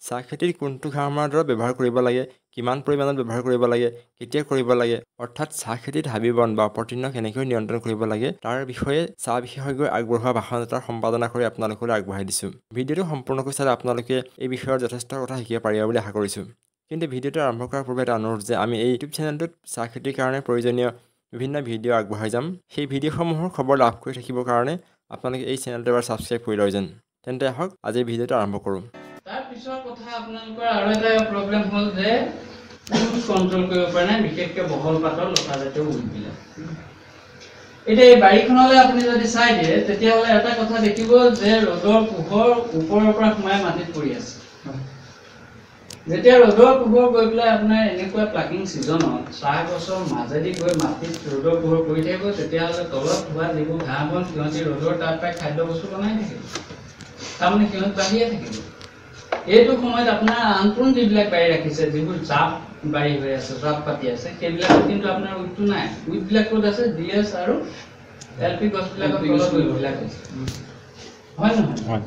চাহ খেতিত কোনটো সাৰৰ দৰৱ ব্যৱহাৰ কৰিব লাগে, কিমান পৰিমাণত ব্যৱহাৰ কৰিব লাগে, কেতিয়া কৰিব লাগে, অৰ্থাৎ চাহ খেতিত হাবিবন বা অপতৃণ কেনেকৈ নিয়ন্ত্ৰণ কৰিব লাগে তাৰ বিষয়ে চাহ বিশেষজ্ঞই আগবঢ়োৱা ভাষণ এটাৰ সম্পাদনা কৰি আপোনালোকলৈ আগবঢ়াই দিছোঁ। ভিডিঅ'টো সম্পূৰ্ণকৈ চালে আপোনালোকে এই বিষয়ৰ যথেষ্ট কথা শিকিব পাৰিব বুলি আশা কৰিছোঁ। কিন্তু ভিডিঅ'টো আৰম্ভ কৰাৰ পূৰ্বে এটা অনুৰোধ যে আমি এই ইউটিউব চেনেলটোত চাহ খেতিৰ কাৰণে প্ৰয়োজনীয় বিভিন্ন ভিডিঅ' আগবঢ়াই যাম। সেই ভিডিঅ'সমূহৰ খবৰ লাভ কৰি থাকিবৰ কাৰণে আপোনালোকে এই চেনেলটো এবাৰ ছাবস্ক্ৰাইব কৰি লয় যেন। তেন্তে আহক আজিৰ ভিডিঅ'টো আৰম্ভ কৰোঁ। তাৰ পিছৰ কথা আপোনালোকৰ আৰু এটা প্ৰব্লেম হ'ল যে কন্ট্ৰল কৰিব পৰা নাই, বিশেষকৈ বহল পাতৰ লতাজাতীয় উদ্ভিদ। এতিয়া এই বাৰীখনলৈ আপুনি যদি চাই দিয়ে তেতিয়াহ'লে এটা কথা দেখিব যে ৰ'দৰ পোহৰ ওপৰৰ পৰা সোমাই মাটিত পৰি আছে। যেতিয়া ৰ'দৰ পোহৰ গৈ পেলাই আপোনাৰ এনেকুৱা প্লাকিং ছিজনত চাহ গছৰ মাজেদি গৈ মাটিত ৰ'দৰ পোহৰ পৰি থাকিব, তেতিয়াহ'লে তলত হোৱা যিবোৰ ঘাঁহ বন সিহঁতি ৰ'দৰ তাপ পাই খাদ্য বস্তু বনাই থাকিব, তাৰমানে সিহঁত বাঢ়িয়ে থাকিব। এইটো সময়ত আপোনাৰ আনটোন যিবিলাক বাৰী ৰাখিছে, যিবোৰ জাপ বাৰী হৈ আছে, জাপ পাতি আছে, সেইবিলাকত কিন্তু আপোনাৰ উইডটো নাই। উইডবিলাক ক'ত আছে? ডিএছ আৰু এলপি গছবিলাকত তলত উইডবিলাক আছে, হয় নহয়?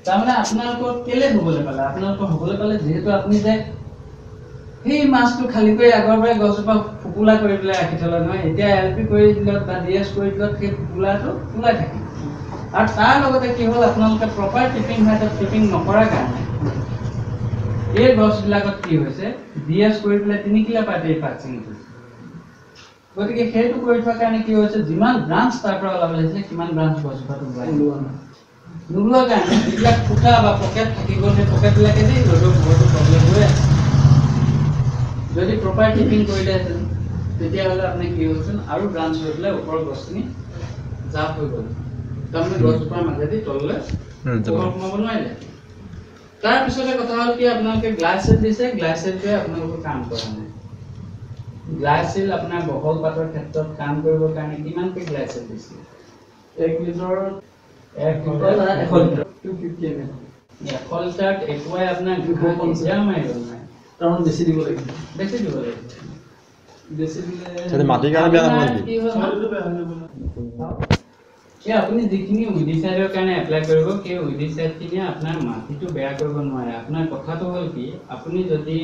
তাৰমানে আপোনালোকৰ কেলে হ'বলৈ পালে? আপোনালোকৰ হ'বলৈ পালে যিহেতু আপুনি যে সেই মাছটো খালী কৰি আগৰ পৰাই গছজোপা ফোপোলা কৰি পেলাই ৰাখি থলে নহয়, এতিয়া এলপি কৰি দিলত বা ডিএছ কৰি দিলত সেই ফোপোলাটো ওলাই থাকিব। আৰু তাৰ লগতে কি হ'ল, আপোনালোকে প্ৰপাৰ টিপিং হাইটত টিপিং নকৰাৰ কাৰণে এই গছবিলাকত কি হৈছে, ডিএছ কৰি পেলাই 3 কিলা পাতে পাত ছিঙি থৈছে। গতিকে সেইটো কৰি থোৱাৰ কাৰণে কি হৈছে, যিমান ব্ৰাঞ্চ তাৰ পৰা ওলাব লাগিছিলে সিমান ব্ৰাঞ্চ গছজোপাটো নোলোৱা কাৰণে যিবিলাক ফুটা বা পকেট থাকি গ'ল, সেই পকেটবিলাকেদি ৰ'দৰ পোহৰটো প্ৰব্লেম হৈ আছে। যদি প্ৰপাৰ টিপিং কৰিলেহেঁতেন তেতিয়াহ'লে আপুনি কি হ'লচোন, আৰু ব্ৰাঞ্চ হৈ পেলাই ওপৰৰ গছখিনি জাপ হৈ গ'ল, তাৰমানে গছজোপাৰ মাজেদি তললৈ পোহৰ সোমাব নোৱাৰিলে। তাৰপিছতে কথা হ'ল কি, আপোনালোকে গ্লাইচেট দিছে, গ্লাইচেটটোৱে আপোনালোকৰ কাম কৰা নাই। গ্লাইচিল আপোনাৰ বহল পাতৰ ক্ষেত্ৰত কাম কৰিবৰ কাৰণে কিমানকৈ গ্লাইচেট দিছে? 1 লিটাৰত 1 লিটাৰত একুৱাই আপোনাৰ 250 মাৰিব নাই, তাৰমানে বেছি দিব লাগিব। বেছি দিব লাগিব, বেছি দিলে মাটিৰ কাৰণে বেয়া নহয় নেকি? আপুনি যিখিনি উইডিচাইডৰ কাৰণে এপ্লাই কৰিব, সেই উইডিচাইডখিনিয়ে আপোনাৰ মাটিটো বেয়া কৰিব নোৱাৰে। আপোনাৰ কথাটো হ'ল কি, আপুনি যদি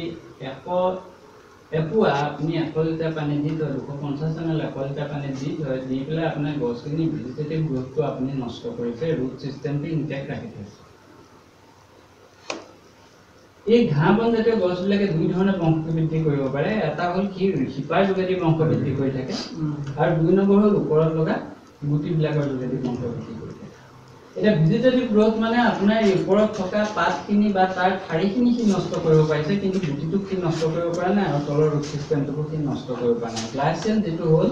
এপোৱা আপুনি 100 লিটাৰ পানী দি থয়, 250 ml 100 লিটাৰ পানী দি থয়, দি পেলাই আপোনাৰ গছখিনি ভেজিটেটিভ গ্ৰোথটো আপুনি নষ্ট কৰিছে, ৰুট চিষ্টেমটো ইনটেক্ট ৰাখি থৈছে। এই ঘাঁহ বন জাতীয় গছবিলাকে 2 ধৰণে বংশবৃদ্ধি কৰিব পাৰে। এটা হ'ল কি, শিপাৰ যোগেদি বংশবৃদ্ধি কৰি থাকে, আৰু 2 নম্বৰ হ'ল ওপৰত লগা গুটিবিলাকৰ যোগেদি বংশবৃদ্ধি কৰি থাকে। এতিয়া ভেজিটেটিভ গ্ৰোথ মানে আপোনাৰ এই ওপৰত থকা পাতখিনি বা তাৰ ঠাৰিখিনি সি নষ্ট কৰিব পাৰিছে, কিন্তু গুটিটোক সি নষ্ট কৰিব পৰা নাই, আৰু তলৰ ৰুট চিষ্টেমটোকো সি নষ্ট কৰিব পৰা নাই। গ্লাইচেল যিটো হ'ল,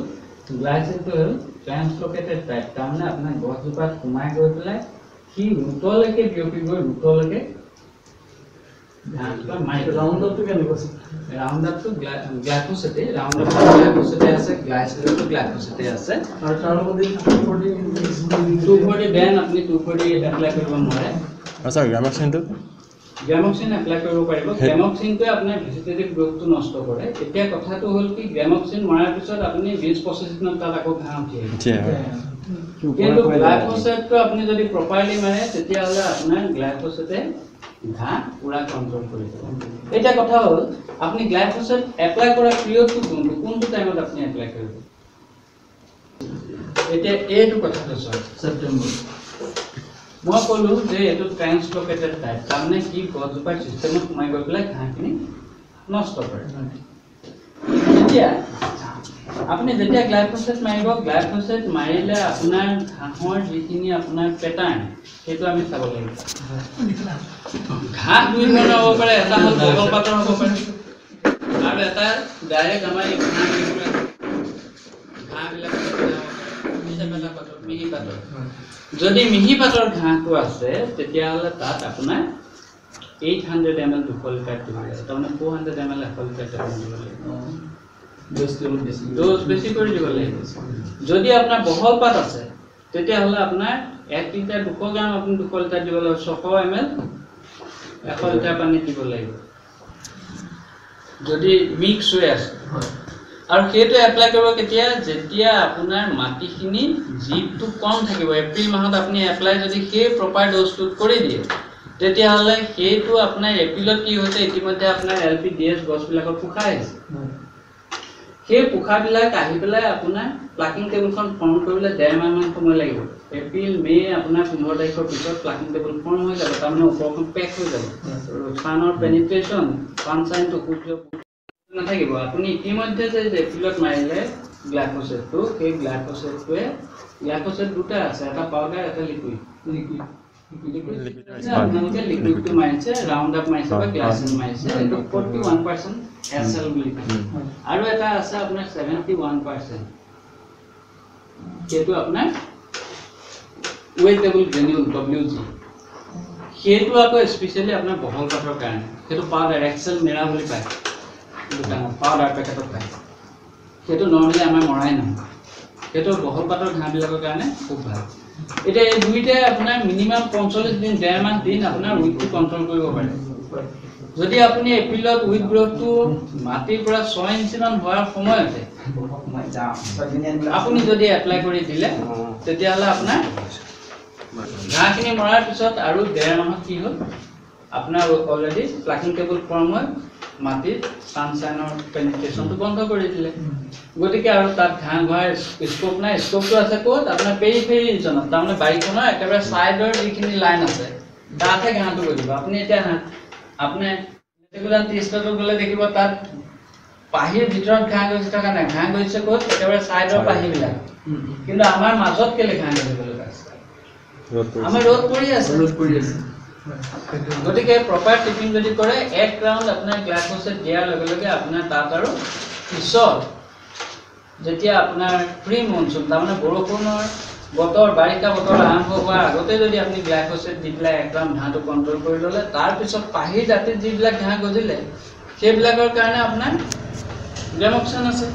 গ্লাইচেলটো হ'ল ট্ৰেন্সলোকেটেড টাইপ, তাৰমানে আপোনাৰ গছজোপাত সোমাই গৈ পেলাই সি ৰুটলৈকে বিয়পি গৈ ৰুটলৈকে ৰাউণ্ডআপটো কেনেকুৱা আছে? ৰাউণ্ডআপটো গ্লাইফোছেটে, ৰাউণ্ডআপটো গ্লাইফোছেটে আছে, গ্লাইচেলটো গ্লাইফোছেটে আছে। আৰু তাৰ লগতে 240 বেন আপুনি 240 এপ্লাই কৰিব নোৱাৰে। আচ্ছা, গ্ৰামাক্সিনটো গ্ৰামক্সিন এপ্লাই কৰিব পাৰিব। গ্ৰামক্সিনটোৱে আপোনাৰ ভেজিটেটিভ গ্ৰোথটো নষ্ট কৰে। এতিয়া কথাটো হ'ল কি, গ্ৰামক্সিন মৰাৰ পিছত আপুনি 20-25 দিনত তাত আকৌ ঘাঁহ উঠি আহিব। কিন্তু গ্লাইফোছেটটো আপুনি যদি প্ৰপাৰলি মাৰে তেতিয়াহ'লে আপোনাৰ গ্লাইফোছেটে ঘাঁহ পুৰা কণ্ট্ৰল কৰিব। এতিয়া কথা হ'ল, আপুনি গ্লাইফোছেট এপ্লাই কৰা পিৰিয়ডটো কোনটো টাইমত আপুনি এপ্লাই কৰিব? এতিয়া এইটো কথাটো চাওক, ছেপ্টেম্বৰ। মই ক'লো যে এইটো ট্ৰেন্সলোকেটেড টাইপ, তাৰমানে কি গছজোপাৰ চিষ্টেমত সোমাই গৈ পেলাই ঘাঁহখিনি নষ্ট কৰে। এতিয়া আপুনি যেতিয়া গ্লাইফোছেট মাৰিব, গ্লাইফোছেট মাৰিলে আপোনাৰ ঘাঁহৰ যিখিনি আপোনাৰ পেটাৰ্ণ, সেইটো আমি চাব লাগিব। ঘাঁহ 2 ধৰণৰ হ'ব পাৰে, এটা হ'ল বগল পাতৰ হ'ব পাৰে, আৰু এটা ডাইৰেক্ট আমাৰ এই ঘাঁহবিলাক মিহি পাতৰ। যদি মিহি পাতৰ ঘাঁহটো আছে তেতিয়াহ'লে তাত আপোনাৰ 800 ml 200 লিটাৰ দিব লাগে, তাৰমানে 400 ml 100 লিটাৰ দিব লাগে। ড'জ বেছি কৰি দিব লাগিব। যদি আপোনাৰ বহল পাত আছে তেতিয়াহ'লে আপোনাৰ 1 লিটাৰ 200 গ্ৰাম আপুনি 200 লিটাৰ দিব লাগিব, 600 ml 100 লিটাৰ পানী দিব লাগিব যদি মিক্স হৈ আছে। আৰু সেইটো এপ্লাই কৰিব কেতিয়া, যেতিয়া আপোনাৰ মাটিখিনি জীপটো কম থাকিব। এপ্ৰিল মাহত আপুনি এপ্লাই যদি সেই প্ৰপাৰ ড'জটোত কৰি দিয়ে তেতিয়াহ'লে সেইটো আপোনাৰ এপ্ৰিলত কি হৈছে ইতিমধ্যে আপোনাৰ LPDS গছবিলাকত পোখা আহিছে সেই পোখাবিলাক আহি পেলাই আপোনাৰ প্লাকিং টেবুলখন ফৰ্ম কৰিবলৈ 1.5 মাহমান সময় লাগিব এপ্ৰিল মে আপোনাৰ 15 তাৰিখৰ পিছত প্লাকিং টেবুল ফৰ্ম হৈ যাব তাৰমানে ওপৰখন পেক হৈ যাব ছানৰ পেনিট্ৰেশ্যন ছানশ্বাইনটো সূৰ্য নাথাকিব আপুনি ইতিমধ্যে যে এপ্ৰিলত মাৰিলে গ্লাইফোছেটটো সেই গ্লাইফোছেট দুটা আছে এটা পাউডাৰ এটা লিকুইড আপোনালোকে লিকুইডটো মাৰিছে ৰাউণ্ড আপ মাৰিছে বা গ্লাইচিন মাৰিছে এইটো 41% SL বুলি কয় আৰু এটা আছে আপোনাৰ 71% সেইটো আপোনাৰ ৱেটেবল গ্ৰেনুল WG সেইটো আকৌ স্পেচিয়েলি আপোনাৰ বহল পাতৰ কাৰণে সেইটো পাউডাৰ এক্সেল মেৰা বুলি পায় দোকানত পাউডাৰ পেকেটত পায় সেইটো নৰ্মেলি আমাৰ মৰাই নহয় সেইটো বহল পাতৰ ঘাঁহবিলাকৰ কাৰণে খুব ভাল এটা এই দুইটাই আপোনাৰ মিনিমাম 45 দিন 1.5 মাহ দিন আপোনাৰ উইথটো কন্ট্ৰোল কৰিব পাৰে যদি আপুনি এপ্ৰিলত উইথ গ্ৰোথটো মাটিৰ পৰা 6 ইঞ্চি মান হোৱাৰ সময়তে আপুনি যদি এপ্লাই কৰি দিলে তেতিয়াহ'লে আপোনাৰ ঘাঁহখিনি মৰাৰ পিছত আৰু 1.5 মাহত কি হ'ল আপোনাৰ অলৰেডি প্লাকিং টেবুল ফৰ্ম হৈ মাটিত ছানশ্বাইনৰ পেনিট্ৰেশ্যনটো বন্ধ কৰি দিলে গতিকে আৰু তাত ঘাঁহ ঘোৱাৰ স্কোপ নাই স্কোপটো আছে ক'ত আপোনাৰ পেৰিফেৰি ৰিজনত তাৰমানে বাৰীখনৰ একেবাৰে ছাইডৰ যিখিনি লাইন আছে তাতহে ঘাঁহটো গজিব আপুনি এতিয়া আপুনি ৰেগুলাৰ টি ষ্টাৰটো গ'লে দেখিব তাত পাহিৰ ভিতৰত ঘাঁহ গজি থকা নাই ঘাঁহ গজিছে ক'ত একেবাৰে ছাইডৰ পাহিবিলাক কিন্তু আমাৰ মাজত কেলে ঘাঁহ গজিবলৈ পাইছে আমাৰ ৰ'দ পৰি আছে গতিকে প্ৰপাৰ টিপিং যদি কৰে 1 ৰাউণ্ড আপোনাৰ গ্লাইফোছেট দিয়াৰ লগে লগে আপোনাৰ তাত আৰু পিছত যেতিয়া আপোনাৰ প্ৰি মনচুন তাৰমানে বৰষুণৰ বতৰ বাৰিষা বতৰ আৰম্ভ হোৱাৰ আগতে যদি আপুনি গ্লাইফোছেট দি পেলাই 1 ৰাউণ্ড ঘাঁহটো কণ্ট্ৰোল কৰি ল'লে তাৰপিছত পাহিৰ দাঁতিত যিবিলাক ঘাঁহ গজিলে সেইবিলাকৰ কাৰণে আপোনাৰ গ্ৰেমক্সন আছে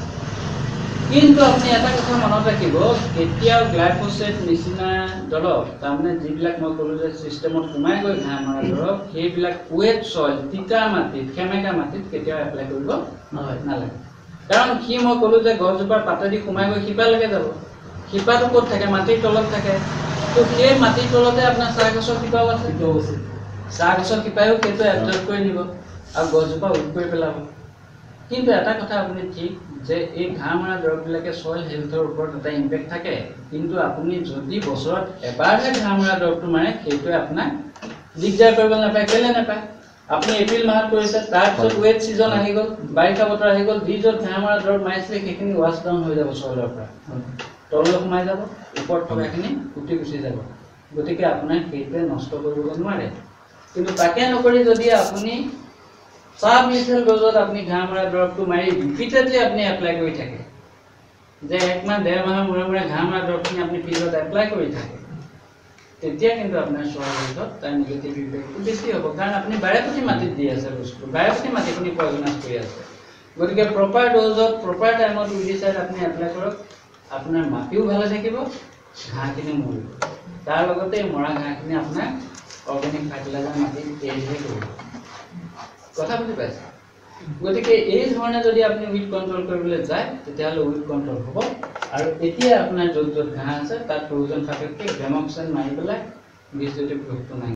কিন্তু আপুনি এটা কথা মনত ৰাখিব কেতিয়াও গ্লাইফোছেট নিচিনা দৰৱ তাৰমানে যিবিলাক মই ক'লো যে চিষ্টেমত সোমাই গৈ ঘাঁহ মৰা দৰৱ সেইবিলাক ৱেট চইল তিতা মাটিত সেমেকা মাটিত কেতিয়াও এপ্লাই কৰিব নালাগে কাৰণ কি মই ক'লো যে গছজোপাৰ পাতেদি সোমাই গৈ শিপালৈকে যাব শিপাটো ক'ত থাকে মাটিৰ তলত থাকে তো সেই মাটিৰ তলতে আপোনাৰ চাহ গছৰ শিপাও আছে চাহ গছৰ শিপায়ো সেইটো এবজৰ্ব কৰি নিব আৰু গছজোপা উঠ কৰি পেলাব কিন্তু এটা কথা আপুনি ঠিক যে এই ঘাঁহ মৰা দৰৱবিলাকে সয়েল হেলথৰ ওপৰত এটা ইম্পেক্ট থাকে কিন্তু আপুনি যদি বছৰত এবাৰহে ঘাঁহ মৰা দৰৱটো মাৰে সেইটোৱে আপোনাক দিগদাৰ কৰিব নাপায় কেলে নাপায় আপুনি এপ্ৰিল মাহত কৰিছে তাৰপিছত ৱেট ছিজন আহি গ'ল বাৰিষা বতৰ আহি গ'ল যি য'ত ঘাঁহ মৰা দৰৱ মাৰিছিলে সেইখিনি ৱাছ ডাউন হৈ যাব সয়েলৰ পৰা তললৈ সোমাই যাব ওপৰত থকাখিনি উটি গুচি যাব গতিকে আপোনাৰ সেইটোৱে নষ্ট কৰিব নোৱাৰে কিন্তু তাকে নকৰি যদি আপুনি সাব মিছাল ডোজত আপনি ঘাঁহ মৰা দৰৱটো মাৰি ৰিপিটেডলি আপনি এপ্লাই কৰি থাকে যে 1 মাহ 1.5 মাহৰ মূৰে ঘাঁহ মৰা দৰৱখিনি আপনি ফিল্ডত এপ্লাই কৰি থাকে তেতিয়া কিন্তু আপোনাৰ সয়েলত তাৰ নিগেটিভ ইম্পেক্টটো বেছি হ'ব কাৰণ আপুনি বাৰেপতি মাটিত দি আছে বস্তু বাৰেপতি মাটিখিনি পয়জনাছ কৰি আছে গতিকে প্ৰপাৰ ডোজত প্ৰপাৰ টাইমত উইডিচাইড আপনি এপ্লাই কৰক আপোনাৰ মাটিও ভালে থাকিব ঘাঁহখিনি মৰিব তাৰ লগতে মৰা ঘাঁহখিনি আপোনাৰ অৰ্গেনিক ফাৰ্টিলাইজাৰ মাটিত এৰিহে কৰিব কথা বুঝি পাইছে গতিকে এই ধৰণে যদি আপনি উইড কন্ট্ৰোল কৰিবলৈ যায় তেতিয়াহ'লে উইড কন্ট্ৰোল হ'ব আৰু এতিয়া আপোনাৰ য'ত য'ত ঘাঁহ আছে তাত প্ৰয়োজন সাপেক্ষে গ্ৰেমক্সন মাৰি পেলাই বীজ যদি গ্ৰোথটো নাই